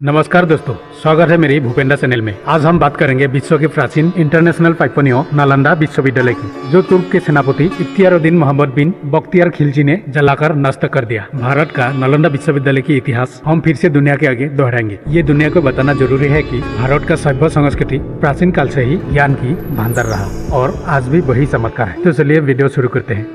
नमस्कार दोस्तों, स्वागत है मेरी भूपेंद्र चैनल में। आज हम बात करेंगे विश्व के प्राचीन इंटरनेशनल पाइपनियों नालंदा विश्वविद्यालय की, जो तुर्क के सेनापति इख्तियारुद्दीन मोहम्मद बिन बख्तियार खिलजी ने जलाकर नष्ट कर दिया। भारत का नालंदा विश्वविद्यालय की इतिहास हम फिर से दुनिया के आगे दोहराएंगे। ये दुनिया को बताना जरूरी है कि भारत का सभ्य संस्कृति प्राचीन काल से ही ज्ञान की भंडार रहा और आज भी वही चमत्कार है। तो चलिए वीडियो शुरू करते हैं।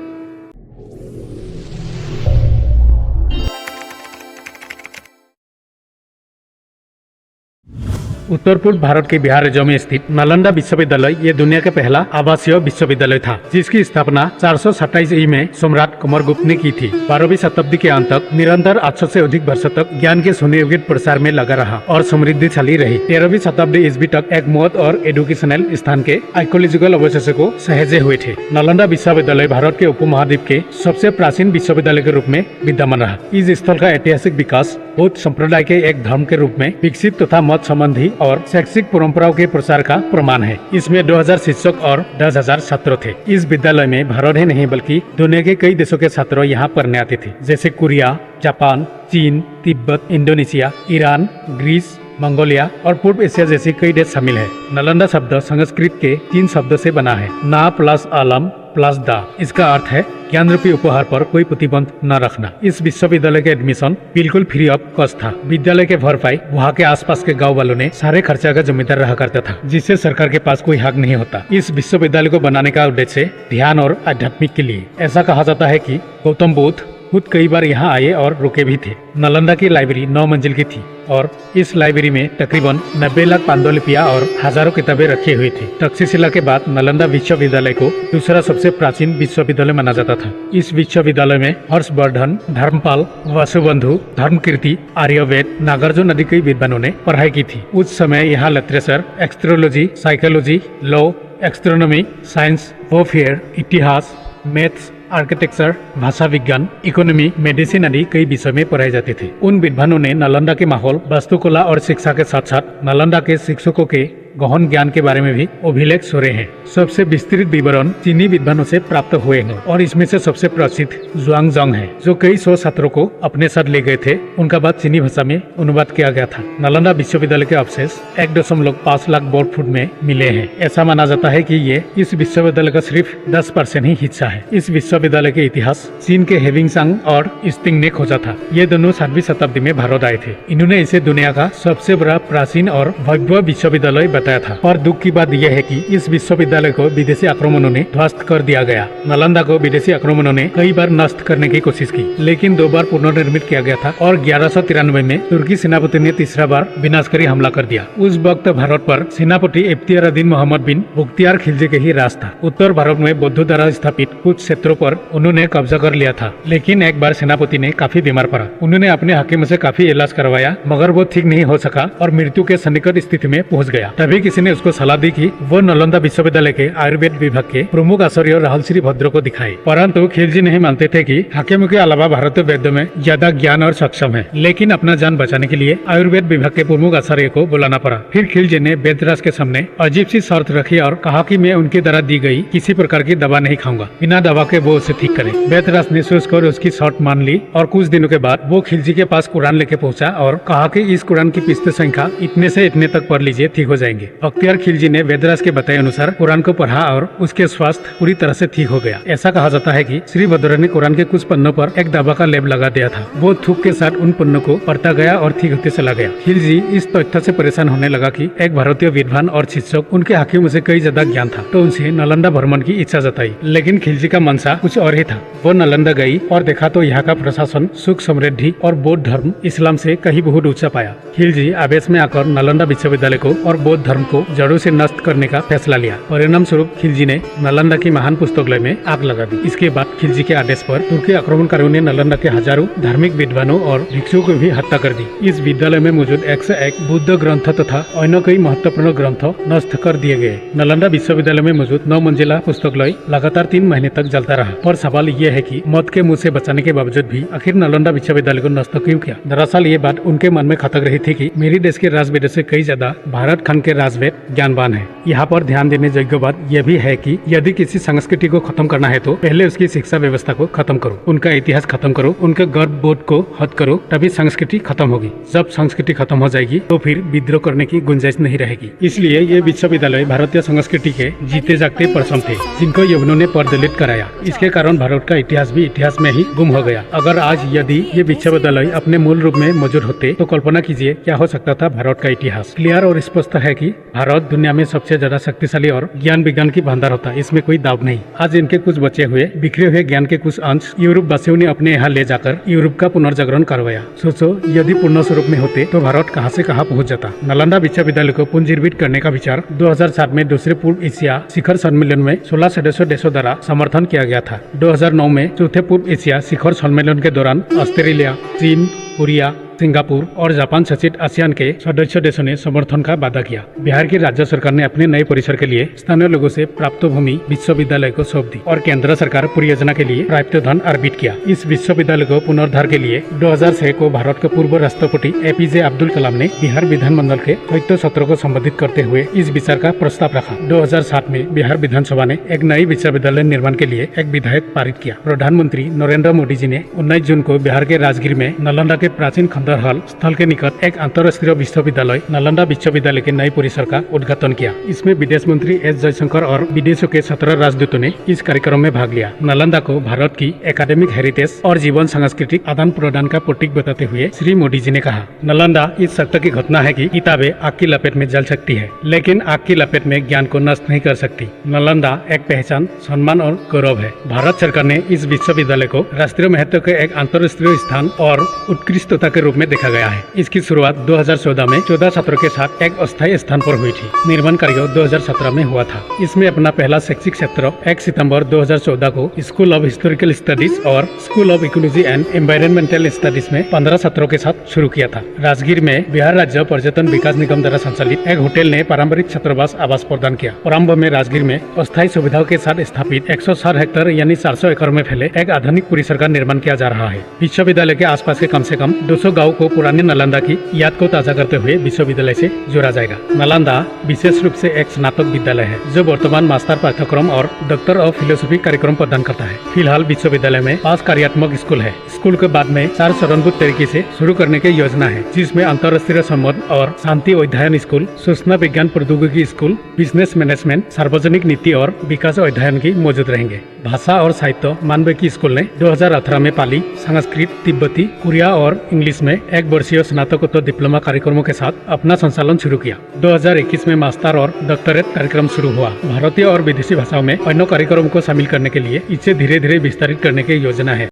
उत्तर पूर्व भारत के बिहार राज्य में स्थित नालंदा विश्वविद्यालय ये दुनिया का पहला आवासीय विश्वविद्यालय था, जिसकी स्थापना 427 ईस्वी में सम्राट कुमारगुप्त ने की थी। 12वीं शताब्दी के अंत तक निरंतर 800 से अधिक वर्षों तक ज्ञान के सुनियोजित प्रसार में लगा रहा और समृद्धिशाली रही। 13वीं शताब्दी ईस्वी तक एक मौत और एडुकेशनल स्थान के आर्कियोलॉजिकल अवशेषों को सहेजे हुए थे। नालंदा विश्वविद्यालय भारत के उपमहाद्वीप के सबसे प्राचीन विश्वविद्यालय के रूप में विद्यमान रहा। इस स्थल का ऐतिहासिक विकास बौद्ध संप्रदाय के एक धर्म के रूप में विकसित तथा मत संबंधी और शैक्षिक परंपराओं के प्रसार का प्रमाण है। इसमें 2000 शिक्षक और 10,000 छात्र थे। इस विद्यालय में भारत ही नहीं बल्कि दुनिया के कई देशों के छात्र यहाँ पढ़ने आते थे, जैसे कोरिया, जापान, चीन, Tibet, Indonesia, Iran, Greece, Mongolia और पूर्व एशिया जैसे कई देश शामिल है। नालंदा शब्द संस्कृत के 3 शब्दों से बना है, ना प्लस आलम प्लस दा। इसका अर्थ है ज्ञान रूपी उपहार पर कोई प्रतिबंध न रखना। इस विश्वविद्यालय के एडमिशन बिल्कुल फ्री ऑफ कॉस्ट था। विद्यालय के भरपाई वहाँ के आसपास के गांव वालों ने सारे खर्चा का जिम्मेदार रहा करता था, जिससे सरकार के पास कोई हक नहीं होता। इस विश्वविद्यालय को बनाने का उद्देश्य ध्यान और आध्यात्मिक के लिए। ऐसा कहा जाता है कि गौतम बुद्ध खुद कई बार यहाँ आए और रुके भी थे। नालंदा की लाइब्रेरी 9 मंजिल की थी और इस लाइब्रेरी में तकरीबन 90 लाख पांडुलिपियां और हजारों किताबें रखी हुई थी। तक्षशिला के बाद नालंदा विश्वविद्यालय को दूसरा सबसे प्राचीन विश्वविद्यालय माना जाता था। इस विश्वविद्यालय में हर्षवर्धन, धर्मपाल, वसुबंधु, धर्मकीर्ति, आर्यवेद, नागार्जुन आदि कई विद्वानों ने पढ़ाई की थी। उस समय यहाँ literature, astrology, psychology, law, astronomy, science, warfare, इतिहास, मैथ्स, आर्किटेक्चर, भाषा विज्ञान, इकोनॉमी, मेडिसिन आदि कई विषय में पढ़ाए जाते थे। उन विद्वानों ने नालंदा के माहौल, वास्तुकला और शिक्षा के साथ साथ नालंदा के शिक्षकों के गहन ज्ञान के बारे में भी अभिलेख छोड़े हैं। सबसे विस्तृत विवरण चीनी विद्वानों से प्राप्त हुए हैं और इसमें से सबसे प्रसिद्ध ज़ुआंगज़ांग है, जो कई 100 छात्रों को अपने साथ ले गए थे। उनका बाद चीनी भाषा में अनुवाद किया गया था। नालंदा विश्वविद्यालय के अवशेष 1.5 लाख वर्ग फुट में मिले हैं। ऐसा माना जाता है कि ये इस विश्वविद्यालय का सिर्फ 10% ही हिस्सा है। इस विश्वविद्यालय के इतिहास चीन के हेविंगसांग और स्टिंग ने खोजा था। ये दोनों 7वीं शताब्दी में भारत आए थे। इन्होंने इसे दुनिया का सबसे बड़ा, प्राचीन और भव्य विश्वविद्यालय बताया था। पर दुख की बात यह है कि इस विश्वविद्यालय को विदेशी आक्रमणों ने ध्वस्त कर दिया गया। नालंदा को विदेशी आक्रमणों ने कई बार नष्ट करने की कोशिश की, लेकिन 2 बार पुनर्निर्मित किया गया था और 1193 में तुर्की सेनापति ने तीसरा बार विनाशकारी हमला कर दिया। उस वक्त भारत पर सेनापति इख्तियारुद्दीन मोहम्मद बिन बख्तियार खिलजी के ही राज था। उत्तर भारत में बौद्ध द्वारा स्थापित कुछ क्षेत्रों पर उन्होंने कब्जा कर लिया था, लेकिन एक बार सेनापति ने काफी बीमार पड़ा। उन्होंने अपने हकीम से काफी इलाज करवाया, मगर वो ठीक नहीं हो सका और मृत्यु के सन्निकट स्थिति में पहुंच गया। तभी किसी ने उसको सलाह दी कि वो नालंदा विश्वविद्यालय के आयुर्वेद विभाग के प्रमुख आचार्य राहुल भद्र को दिखाए। परंतु खिलजी नहीं मानते थे कि हकीम के अलावा भारतीय वैद्य में ज्यादा ज्ञान और सक्षम है, लेकिन अपना जान बचाने के लिए आयुर्वेद विभाग के प्रमुख आचार्य को बुलाना पड़ा। फिर खिलजी ने वेदराज के सामने अजीब सी शर्त रखी और कहा कि मैं उनके द्वारा दी गई किसी प्रकार की दवा नहीं खाऊंगा, बिना दवा के वो उसे ठीक करे। वेदराज ने सोचकर उसकी शर्त मान ली और कुछ दिनों के बाद वो खिलजी के पास कुरान लेके पहुंचा और कहा कि इस कुरान की पृष्ठ संख्या इतने से इतने तक पढ़ लीजिए, ठीक हो जाएंगे। बख्तियार खिलजी ने वेदराज के बताए अनुसार कुरान को पढ़ा और उसके स्वास्थ्य पूरी तरह से ठीक हो गया। ऐसा कहा जाता है कि श्री भद्र ने कुरान के कुछ पन्नों पर एक दवा का लेप लगा दिया था। वो थूक के साथ उन पन्नों को पढ़ता गया और ठीक होते चला गया। खिलजी इस तथ्य से परेशान होने लगा कि एक भारतीय विद्वान और शिक्षक, उनके हकीम से कई ज्यादा ज्ञान था, तो उनसे नालंदा भ्रमण की इच्छा जताई। लेकिन खिलजी का मनसा कुछ और ही था। वो नालंदा गई और देखा तो यहाँ का प्रशासन, सुख समृद्धि और बौद्ध धर्म इस्लाम से कहीं बहुत ऊंचा पाया। खिलजी आवेश में आकर नालंदा विश्वविद्यालय को और बौद्ध धर्म को जड़ों से नष्ट करने का फैसला लिया। परिणाम स्वरूप खिलजी ने नालंदा की महान पुस्तकालय में आग लगा दी। इसके बाद खिलजी के आदेश पर तुर्की आक्रमणकारियों ने नालंदा के हजारों धार्मिक विद्वानों और भिक्षुओं को भी हत्या कर दी। इस विद्यालय में मौजूद 101 बुद्ध ग्रंथ तथा अन्य कई महत्वपूर्ण ग्रंथ नष्ट कर दिए गए। नालंदा विश्वविद्यालय में मौजूद 9 मंजिला पुस्तकालय लगातार 3 महीने तक जलता रहा। पर सवाल यह है कि मौत के मुंह से बचाने के बावजूद भी आखिर नालंदा विश्वविद्यालय को नष्ट क्यों किया? दरअसल ये बात उनके मन में खटक रही थी कि मेरी देश के राज विदेश से कई ज्यादा भारत खान के राजवेद ज्ञानवान है। यहाँ पर ध्यान देने योग्य बात यह भी है कि यदि किसी संस्कृति को खत्म करना है तो पहले उसकी शिक्षा व्यवस्था को खत्म करो, उनका इतिहास खत्म करो, उनके गर्व बोध को हद करो, तभी संस्कृति खत्म होगी। जब संस्कृति खत्म हो जाएगी तो फिर विद्रोह करने की गुंजाइश नहीं रहेगी। इसलिए ये विश्वविद्यालय भारतीय संस्कृति के जीते जागते परचम थे, जिनको यवनों ने परदलित कराया। इसके कारण भारत का इतिहास भी इतिहास में ही गुम हो गया। अगर आज यदि ये विश्वविद्यालय अपने मूल रूप में मौजूद होते तो कल्पना कीजिए क्या हो सकता था भारत का इतिहास। क्लियर और स्पष्ट है कि भारत दुनिया में सबसे ज्यादा शक्तिशाली और ज्ञान विज्ञान की भंडार होता है, इसमें कोई दाव नहीं। आज इनके कुछ बचे हुए बिखरे हुए ज्ञान के कुछ अंश यूरोप वासियों ने अपने यहाँ ले जाकर यूरोप का पुनर्जागरण करवाया। सोचो यदि पूर्ण स्वरूप में होते तो भारत कहाँ से कहाँ पहुँच जाता। नालंदा विश्वविद्यालय को पुनर्जीवित करने का विचार 2007 में दूसरे पूर्व एशिया शिखर सम्मेलन में 16 सदस्यों देशों द्वारा समर्थन किया गया था। 2009 में चौथे पूर्व एशिया शिखर सम्मेलन के दौरान ऑस्ट्रेलिया, चीन, कोरिया, सिंगापुर और जापान सहित आसियान के सदस्य देशों ने समर्थन का वादा किया। बिहार की राज्य सरकार ने अपने नए परिसर के लिए स्थानीय लोगों से प्राप्त भूमि विश्वविद्यालय को सौंप दी और केंद्र सरकार परियोजना के लिए प्राप्त धन अर्पित किया। इस विश्वविद्यालय को पुनरुद्धार के लिए 2006 को भारत के पूर्व राष्ट्रपति APJ अब्दुल कलाम ने बिहार विधानमंडल के संयुक्त सत्र को संबोधित करते हुए इस विचार का प्रस्ताव रखा। 2007 में बिहार विधानसभा ने एक नई विश्वविद्यालय निर्माण के लिए एक विधेयक पारित किया। प्रधानमंत्री नरेंद्र मोदी जी ने 19 जून को बिहार के राजगीर में नालंदा के प्राचीन खंडहर स्थल के निकट एक अंतर्राष्ट्रीय विश्वविद्यालय नालंदा विश्वविद्यालय के नए परिसर का उद्घाटन किया। इसमें विदेश मंत्री S जयशंकर और विदेशों के 17 राजदूतों ने इस कार्यक्रम में भाग लिया। नालंदा को भारत की एकेडमिक हेरिटेज और जीवन सांस्कृतिक आदान प्रदान का प्रतीक बताते हुए श्री मोदी जी ने कहा, नालंदा इस सत्य की घटना है कि किताबें आग की लपेट में जल सकती है, लेकिन आग की लपेट में ज्ञान को नष्ट नहीं कर सकती। नालंदा एक पहचान, सम्मान और गौरव है। भारत सरकार ने इस विश्वविद्यालय को राष्ट्रीय महत्व के एक अंतर्राष्ट्रीय स्थान और उत्कृष्टता के रूप में देखा गया है। इसकी शुरुआत 2014 में 14 छात्रों के साथ एक अस्थायी स्थान पर हुई थी। निर्माण कार्य 2017 में हुआ था। इसमें अपना पहला शैक्षिक क्षेत्र 1 सितंबर 2014 को स्कूल ऑफ हिस्टोरिकल स्टडीज और school of ecology and environmental studies में 15 छात्रों के साथ शुरू किया था। राजगीर में बिहार राज्य पर्यटन विकास निगम द्वारा संचालित एक होटल ने पारंपरिक छात्रावास आवास प्रदान किया। प्रारंभ में राजगीर में अस्थायी सुविधाओं के साथ स्थापित 160 हेक्टेयर यानी 400 एकड़ में फैले एक आधुनिक परिसर का निर्माण किया जा रहा है। विश्वविद्यालय के आसपास के कम से कम 200 गाँव को पुराने नालंदा की याद को ताजा करते हुए विश्वविद्यालय से जोड़ा जाएगा। नालंदा विशेष रूप से एक स्नातक विद्यालय है जो वर्तमान मास्टर पाठ्यक्रम और डॉक्टर ऑफ फिलोसफी कार्यक्रम प्रदान करता है। फिलहाल विश्वविद्यालय में 5 कार्यात्मक स्कूल है। स्कूल के बाद में 4 चरणबद्ध तरीके से शुरू करने की योजना है, जिसमें अंतर्राष्ट्रीय संबंध और शांति अध्ययन स्कूल, सूचना विज्ञान प्रौद्योगिकी स्कूल, बिजनेस मैनेजमेंट, सार्वजनिक नीति और विकास अध्ययन की मौजूद रहेंगे। भाषा और साहित्य मानविकी स्कूल ने 2018 में पाली, संस्कृत, तिब्बती, कोरिया और इंग्लिश में 1 वर्षीय स्नातकोत्तर डिप्लोमा कार्यक्रमों के साथ अपना संचालन शुरू किया। 2021 में मास्टर और डॉक्टरेट कार्यक्रम शुरू हुआ। भारतीय और विदेशी भाषाओं में अन्य कार्यक्रमों को शामिल करने के लिए इसे धीरे धीरे विस्तारित करने की योजना है।